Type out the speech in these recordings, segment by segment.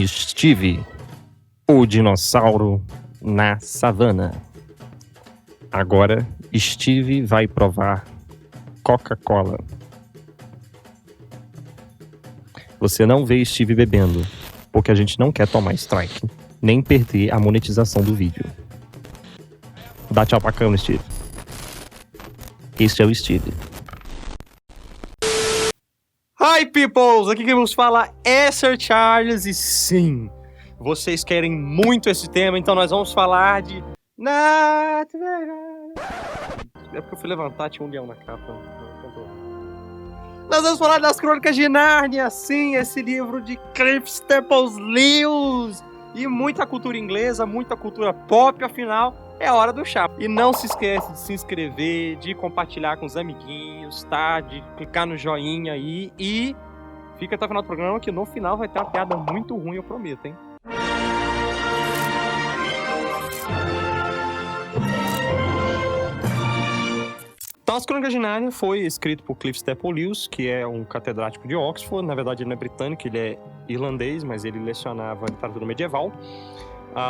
Steve, o dinossauro na savana. Agora, Steve vai provar Coca-Cola. Você não vê Steve bebendo, porque a gente não quer tomar strike, nem perder a monetização do vídeo. Dá tchau pra câmera, Steve. Este é o Steve. Hi, peoples! Aqui quem vos fala é Sir Charles e sim, vocês querem muito esse tema, então nós vamos falar de... É porque eu fui levantar, tinha um leão na capa. Nós vamos falar das Crônicas de Nárnia, sim, esse livro de Cliff Staples Lewis. E muita cultura inglesa, muita cultura pop, afinal, é hora do chá. E não se esquece de se inscrever, de compartilhar com os amiguinhos, tá? De clicar no joinha aí e fica até o final do programa que no final vai ter uma piada muito ruim, eu prometo, hein? Então, As Crônicas de Nárnia foi escrito por Cliff Staples Lewis, que é um catedrático de Oxford. Na verdade, ele não é britânico, ele é irlandês, mas ele lecionava literatura medieval.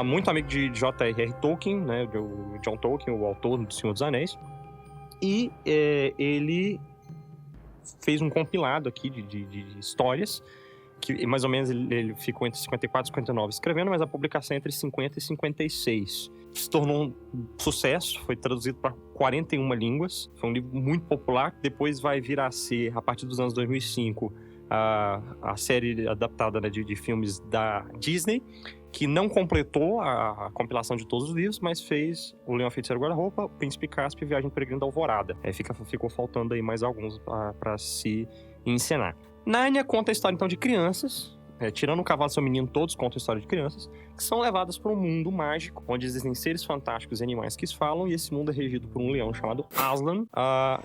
Muito amigo de J.R.R. Tolkien, né, de John Tolkien, o autor do Senhor dos Anéis. E ele fez um compilado aqui de histórias, que mais ou menos ele ficou entre 54 e 59 escrevendo, mas a publicação é entre 50 e 56. Se tornou um sucesso, foi traduzido para 41 línguas, foi um livro muito popular, depois vai vir a ser, a partir dos anos 2005, a série adaptada, né, de filmes da Disney, que não completou a compilação de todos os livros, mas fez O Leão, a Feiticeira e o Guarda-Roupa, O Príncipe Cáspio e Viagem do Peregrino da Alvorada. Ficou faltando aí mais alguns para se encenar. Nárnia conta a história, então, de crianças, tirando o Cavalo e Seu Menino, todos contam a história de crianças, que são levadas para um mundo mágico, onde existem seres fantásticos e animais que falam, e esse mundo é regido por um leão chamado Aslan.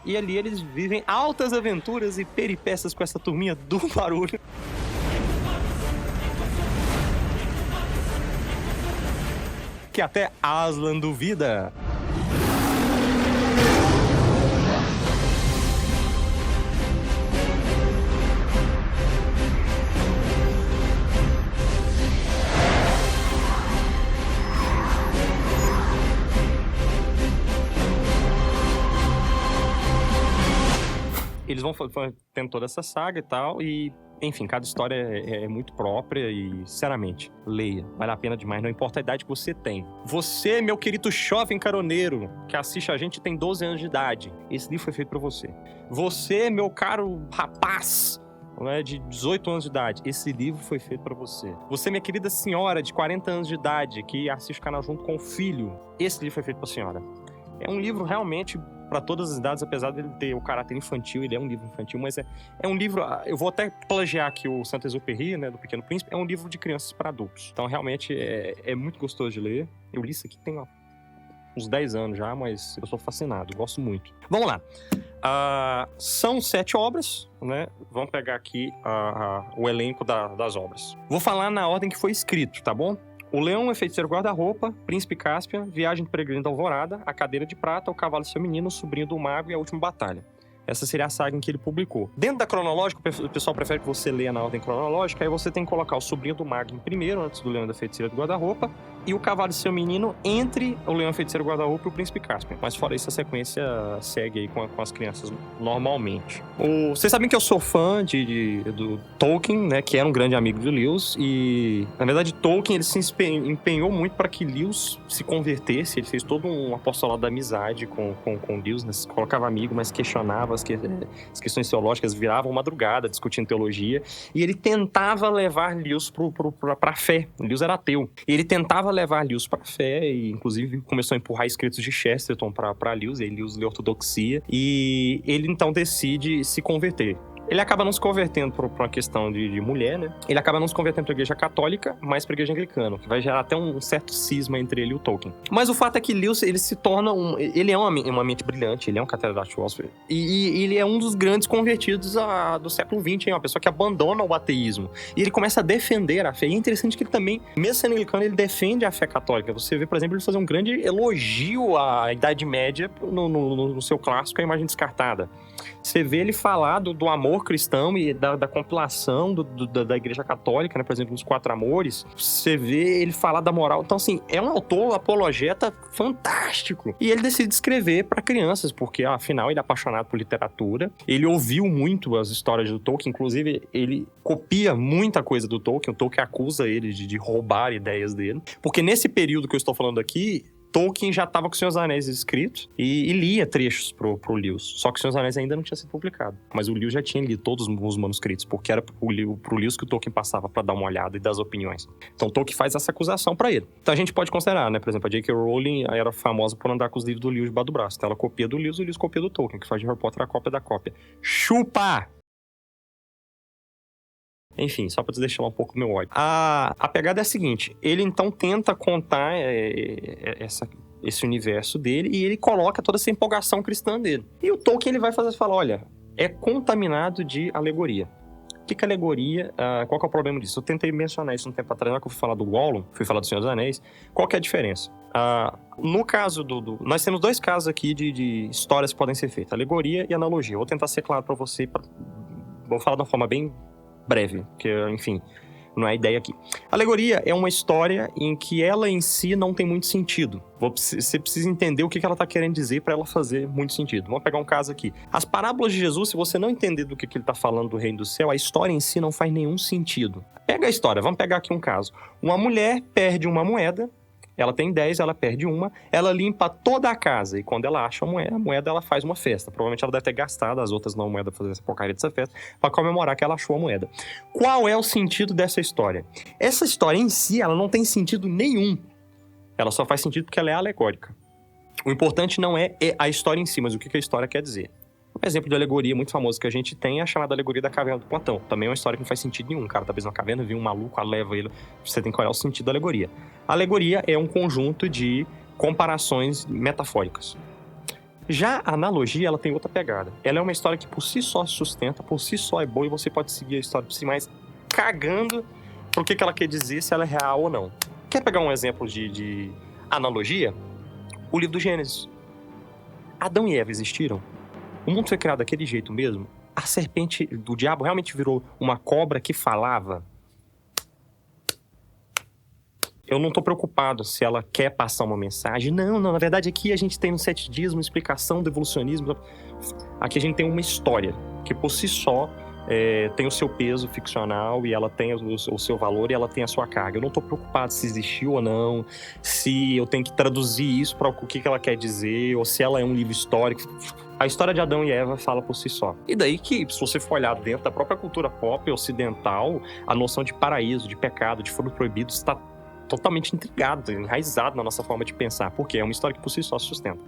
E ali eles vivem altas aventuras e peripécias com essa turminha do barulho. Que até Aslan duvida. Eles vão tendo toda essa saga e tal, e enfim, cada história é muito própria e, sinceramente, leia. Vale a pena demais, não importa a idade que você tem. Você, meu querido jovem caroneiro, que assiste a gente tem 12 anos de idade, esse livro foi feito pra você. Você, meu caro rapaz, de 18 anos de idade, esse livro foi feito pra você. Você, minha querida senhora de 40 anos de idade, que assiste o canal junto com o filho, esse livro foi feito pra senhora. É um livro realmente para todas as idades, apesar dele ter o caráter infantil, ele é um livro infantil, mas é um livro, eu vou até plagiar aqui o Saint-Exupéry, né, do Pequeno Príncipe, é um livro de crianças para adultos. Então, realmente, é muito gostoso de ler. Eu li isso aqui tem uns 10 anos já, mas eu sou fascinado, gosto muito. Vamos lá. São 7 obras, né? Vamos pegar aqui o elenco das obras. Vou falar na ordem que foi escrito, tá bom? O Leão, o Feiticeiro Guarda-Roupa, Príncipe Cáspia, Viagem do Peregrino da Alvorada, A Cadeira de Prata, O Cavalo e Seu Menino, O Sobrinho do Mago e A Última Batalha. Essa seria a saga em que ele publicou. Dentro da cronológica, o pessoal prefere que você leia na ordem cronológica, aí você tem que colocar O Sobrinho do Mago em primeiro, antes do Leão da Feiticeira do Guarda-Roupa, e O Cavalo e Seu Menino entre O Leão, a Feiticeira do Guarda-Roupa e O Príncipe Cáspio. Mas fora isso, a sequência segue aí com as crianças normalmente. Vocês sabem que eu sou fã do Tolkien, né, que era um grande amigo de Lewis, e na verdade Tolkien ele se empenhou muito para que Lewis se convertesse. Ele fez todo um apostolado da amizade com Lewis, né, se colocava amigo, mas questionava as questões teológicas, viravam madrugada discutindo teologia, e ele tentava levar Lewis para a fé. Lewis era ateu, e ele tentava levar Lewis para a fé, e inclusive começou a empurrar escritos de Chesterton para Lewis, e Lewis lê ortodoxia, e ele então decide se converter. Ele acaba não se convertendo por uma questão de mulher, né? Ele acaba não se convertendo para a igreja católica, mas para a igreja anglicana, que vai gerar até um certo cisma entre ele e o Tolkien. Mas o fato é que Lewis, ele se torna ele é uma mente brilhante, ele é um catedrático de Oxford, e ele é um dos grandes convertidos do século XX, uma pessoa que abandona o ateísmo. E ele começa a defender a fé. E é interessante que ele também, mesmo sendo anglicano, ele defende a fé católica. Você vê, por exemplo, ele fazer um grande elogio à Idade Média no seu clássico A Imagem Descartada. Você vê ele falar do amor amor cristão e da compilação da Igreja Católica, né? Por exemplo, nos Quatro Amores, você vê ele falar da moral. Então, assim, é um autor apologeta fantástico. E ele decide escrever para crianças, porque, afinal, ele é apaixonado por literatura. Ele ouviu muito as histórias do Tolkien, inclusive, ele copia muita coisa do Tolkien. O Tolkien acusa ele de roubar ideias dele. Porque nesse período que eu estou falando aqui, Tolkien já estava com o Senhor dos Anéis escrito e lia trechos pro Lewis. Só que o Senhor dos Anéis ainda não tinha sido publicado. Mas o Lewis já tinha lido todos os manuscritos, porque era pro Lewis que o Tolkien passava para dar uma olhada e dar as opiniões. Então Tolkien faz essa acusação para ele. Então a gente pode considerar, né? Por exemplo, a J.K. Rowling era famosa por andar com os livros do Lewis debaixo do braço. Então ela copia do Lewis e o Lewis copia do Tolkien, que faz de Harry Potter a cópia da cópia. Chupa! Enfim, só pra deixar um pouco do meu ódio. A pegada é a seguinte, ele então tenta contar esse universo dele e ele coloca toda essa empolgação cristã dele. E o Tolkien ele vai falar, olha, é contaminado de alegoria. O que é alegoria? Qual que é o problema disso? Eu tentei mencionar isso um tempo atrás, na hora que eu fui falar do Gollum, fui falar do Senhor dos Anéis. Qual que é a diferença? No caso nós temos dois casos aqui de histórias que podem ser feitas, alegoria e analogia. Eu vou tentar ser claro pra você, vou falar de uma forma bem breve, porque, enfim, não é a ideia aqui. Alegoria é uma história em que ela em si não tem muito sentido. Você precisa entender o que ela está querendo dizer para ela fazer muito sentido. Vamos pegar um caso aqui. As parábolas de Jesus, se você não entender do que ele está falando do reino do céu, a história em si não faz nenhum sentido. Pega a história, vamos pegar aqui um caso. Uma mulher perde uma moeda, ela tem 10, ela perde uma, ela limpa toda a casa e quando ela acha a moeda ela faz uma festa. Provavelmente ela deve ter gastado as outras não moedas pra fazer essa porcaria dessa festa para comemorar que ela achou a moeda. Qual é o sentido dessa história? Essa história em si, ela não tem sentido nenhum. Ela só faz sentido porque ela é alegórica. O importante não é a história em si, mas o que a história quer dizer. Um exemplo de alegoria muito famoso que a gente tem é a chamada alegoria da caverna do Platão. Também é uma história que não faz sentido nenhum. O cara tá preso na caverna, viu um maluco, leva ele. Você tem que olhar o sentido da alegoria. A alegoria é um conjunto de comparações metafóricas. Já a analogia, ela tem outra pegada. Ela é uma história que por si só se sustenta, por si só é boa e você pode seguir a história por si, mas cagando pro que ela quer dizer, se ela é real ou não. Quer pegar um exemplo de analogia? O livro do Gênesis. Adão e Eva existiram? O mundo foi criado daquele jeito mesmo? A serpente do diabo realmente virou uma cobra que falava? Eu não tô preocupado se ela quer passar uma mensagem. Não, na verdade aqui a gente tem no 7 dias uma explicação do evolucionismo. Aqui a gente tem uma história que por si só tem o seu peso ficcional e ela tem o seu valor e ela tem a sua carga. Eu não tô preocupado se existiu ou não, se eu tenho que traduzir isso para o que ela quer dizer, ou se ela é um livro histórico. A história de Adão e Eva fala por si só. E daí que, se você for olhar dentro da própria cultura pop ocidental, a noção de paraíso, de pecado, de fruto proibido está totalmente intrigado, enraizado na nossa forma de pensar, porque é uma história que por si só se sustenta.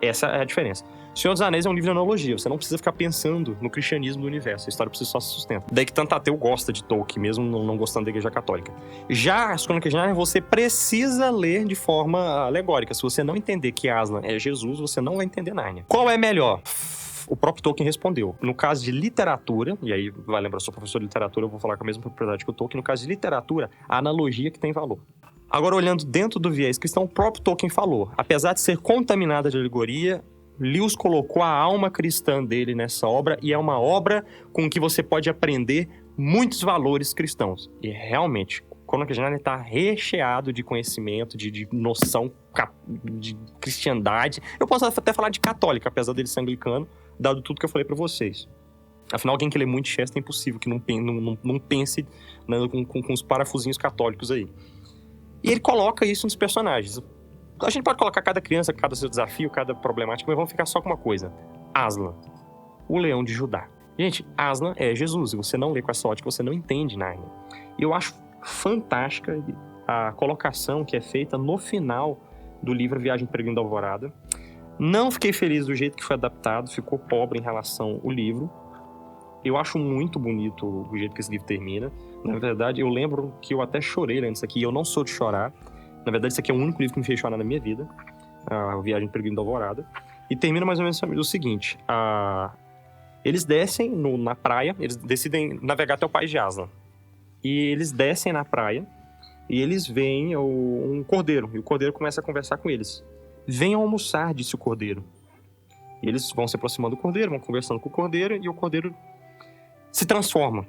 Essa é a diferença. Senhor dos Anéis é um livro de analogia, você não precisa ficar pensando no cristianismo do universo, a história por si só se sustenta. Daí que tanto ateu gosta de Tolkien, mesmo não gostando da Igreja Católica. Já as Crônicas de Nárnia, você precisa ler de forma alegórica. Se você não entender que Aslan é Jesus, você não vai entender Nárnia. Qual é melhor? O próprio Tolkien respondeu. No caso de literatura, e aí vai lembrar, eu sou professor de literatura, eu vou falar com a mesma propriedade que o Tolkien, no caso de literatura, a analogia que tem valor. Agora, olhando dentro do viés cristão, o próprio Tolkien falou, apesar de ser contaminada de alegoria, Lewis colocou a alma cristã dele nessa obra, e é uma obra com que você pode aprender muitos valores cristãos. E realmente, Crônicas de Nárnia está recheado de conhecimento, de noção de cristiandade. Eu posso até falar de católica, apesar dele ser anglicano, dado tudo que eu falei para vocês. Afinal, alguém que lê muito Chester é impossível que não pense com os parafusinhos católicos aí. E ele coloca isso nos personagens. A gente pode colocar cada criança, cada seu desafio, cada problemática, mas vamos ficar só com uma coisa. Aslan, o leão de Judá. Gente, Aslan é Jesus, e você não lê com essa ótica, você não entende Nárnia. E eu acho fantástica a colocação que é feita no final do livro Viagem Peregrino da Alvorada. Não fiquei feliz do jeito que foi adaptado, ficou pobre em relação ao livro. Eu acho muito bonito o jeito que esse livro termina. Na verdade, eu lembro que eu até chorei lendo isso aqui, e eu não sou de chorar. Na verdade, esse aqui é o único livro que me fez chorar na minha vida, a Viagem Peregrino da Alvorada. E termina mais ou menos o seguinte, eles descem na praia, eles decidem navegar até o país de Aslan. E eles descem na praia e eles veem um cordeiro, e o cordeiro começa a conversar com eles. Venham almoçar, disse o cordeiro. E eles vão se aproximando do cordeiro, vão conversando com o cordeiro, e o cordeiro se transforma.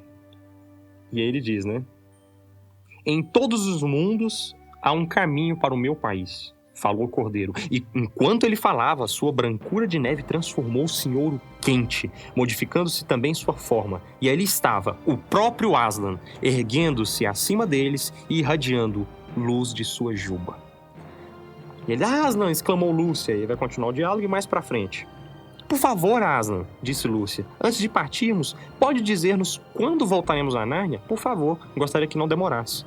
E aí ele diz, né? Em todos os mundos há um caminho para o meu país, falou o cordeiro. E enquanto ele falava, sua brancura de neve transformou-se em ouro quente, modificando-se também sua forma. E ali estava o próprio Aslan, erguendo-se acima deles e irradiando luz de sua juba. E ele, Aslan, exclamou Lúcia. E vai continuar o diálogo e mais pra frente. Por favor, Aslan, disse Lúcia, antes de partirmos, pode dizer-nos quando voltaremos a Nárnia? Por favor, gostaria que não demorasse.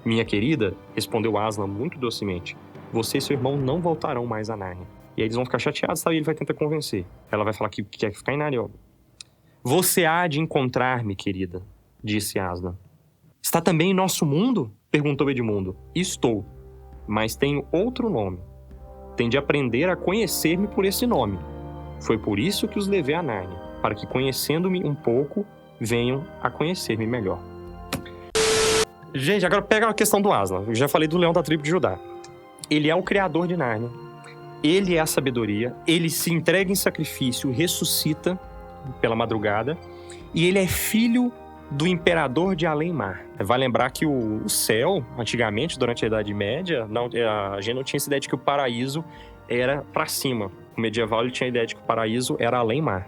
Minha querida, respondeu Aslan muito docemente, você e seu irmão não voltarão mais a Nárnia. E aí eles vão ficar chateados, sabe? E ele vai tentar convencer. Ela vai falar que quer ficar em Nárnia. Você há de encontrar-me, querida, disse Aslan. Está também em nosso mundo? Perguntou Edmundo. Estou, mas tenho outro nome. Tem de aprender a conhecer-me por esse nome. Foi por isso que os levei a Nárnia, para que, conhecendo-me um pouco, venham a conhecer-me melhor. Gente, agora pega a questão do Aslan. Eu já falei do leão da tribo de Judá. Ele é o criador de Nárnia. Ele é a sabedoria. Ele se entrega em sacrifício, ressuscita pela madrugada. E ele é filho do imperador de Além-Mar. Vai lembrar que o céu, antigamente, durante a Idade Média, a gente não tinha essa ideia de que o paraíso era para cima. O medieval ele tinha a ideia de que o paraíso era Além-Mar.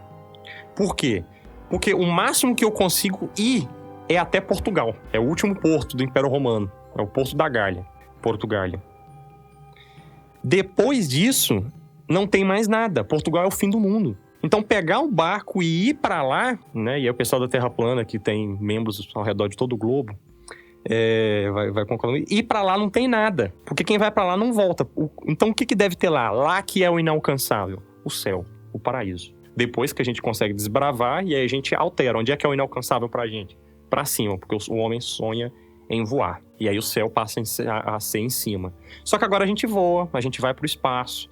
Por quê? Porque o máximo que eu consigo ir é até Portugal. É o último porto do Império Romano. É o Porto da Gália. Portugália. Depois disso, não tem mais nada. Portugal é o fim do mundo. Então, pegar um barco e ir para lá, né? E aí o pessoal da Terra Plana, que tem membros ao redor de todo o globo, vai concordar. Ir para lá não tem nada. Porque quem vai para lá não volta. Então, o que deve ter lá? Lá que é o inalcançável. O céu. O paraíso. Depois que a gente consegue desbravar, e aí a gente altera. Onde é que é o inalcançável pra gente? Pra cima, porque o homem sonha em voar. E aí o céu passa a ser em cima. Só que agora a gente voa, a gente vai pro espaço.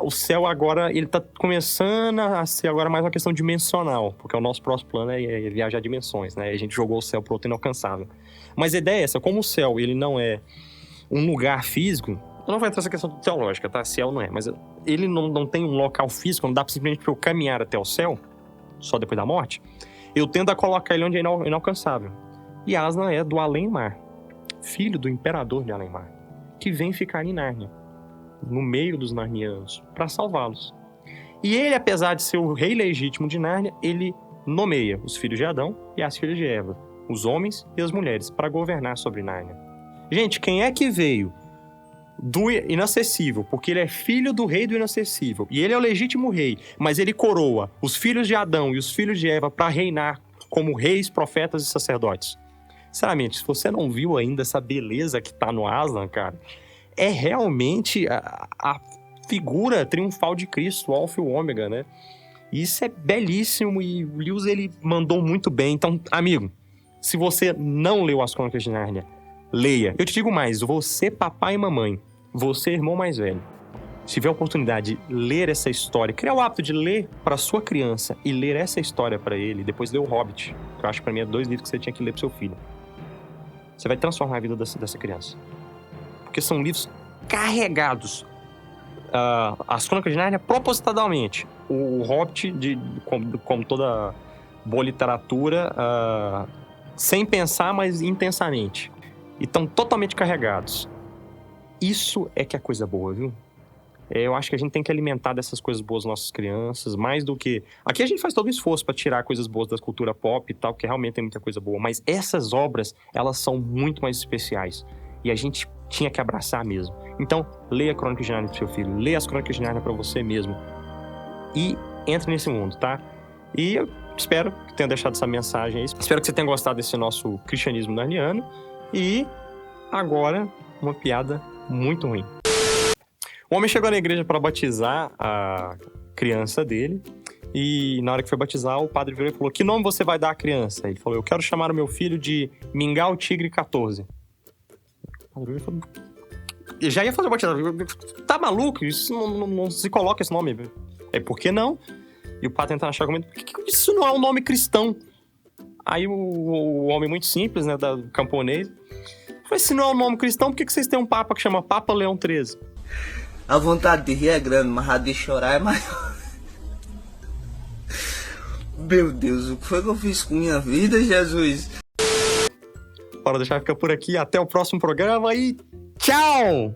O céu agora, ele tá começando a ser agora mais uma questão dimensional, porque o nosso próximo plano é viajar dimensões, né? E a gente jogou o céu pro outro inalcançável. Mas a ideia é essa, como o céu, ele não é um lugar físico, eu não vou entrar nessa questão teológica, tá? Céu não é, mas ele não tem um local físico, não dá simplesmente pra eu caminhar até o céu, só depois da morte. Eu tendo a colocar ele onde é inalcançável. E Aslan é do Além-Mar, filho do imperador de Além-Mar, que vem ficar em Nárnia, no meio dos narnianos, para salvá-los. E ele, apesar de ser o rei legítimo de Nárnia, ele nomeia os filhos de Adão e as filhas de Eva, os homens e as mulheres, para governar sobre Nárnia. Gente, quem é que veio do inacessível? Porque ele é filho do rei do inacessível. E ele é o legítimo rei, mas ele coroa os filhos de Adão e os filhos de Eva para reinar como reis, profetas e sacerdotes. Sinceramente, se você não viu ainda essa beleza que tá no Aslan, cara, é realmente a figura triunfal de Cristo, o Alfa e o Ômega, né? E isso é belíssimo e o Lewis, ele mandou muito bem. Então, amigo, se você não leu As Crônicas de Nárnia, leia. Eu te digo mais, você, papai e mamãe, você, irmão mais velho, se tiver a oportunidade de ler essa história, criar o hábito de ler para sua criança e ler essa história para ele, depois ler o Hobbit, que eu acho que para mim é 2 livros que você tinha que ler pro seu filho. Você vai transformar a vida dessa criança. Porque são livros carregados. As Crônicas de Nárnia, propositadamente. O Hobbit, como toda boa literatura, sem pensar, mas intensamente. E estão totalmente carregados. Isso é que é coisa boa, viu? Eu acho que a gente tem que alimentar dessas coisas boas nossas crianças, mais do que... Aqui a gente faz todo o esforço para tirar coisas boas da cultura pop e tal, porque realmente tem muita coisa boa. Mas essas obras, elas são muito mais especiais. E a gente tinha que abraçar mesmo. Então, leia Crônicas de Nárnia pro seu filho. Leia as Crônicas de Nárnia para você mesmo. E entre nesse mundo, tá? E eu espero que tenha deixado essa mensagem aí. Espero que você tenha gostado desse nosso cristianismo narniano. E agora, uma piada muito ruim. O homem chegou na igreja para batizar a criança dele. E na hora que foi batizar, o padre virou e falou: que nome você vai dar à criança? Ele falou: eu quero chamar o meu filho de Mingau Tigre 14. O padre virou e falou: eu já ia fazer o batizado. Tá maluco? Isso não se coloca esse nome. Por que não? E o padre tentando achar argumento: isso não é um nome cristão. Aí o homem muito simples, né, da camponês, falou: se não é um nome cristão, por que vocês têm um papa que chama Papa Leão XIII? A vontade de rir é grande, mas a de chorar é maior. Meu Deus, o que foi que eu fiz com minha vida, Jesus? Bora deixar ficar por aqui. Até o próximo programa e tchau!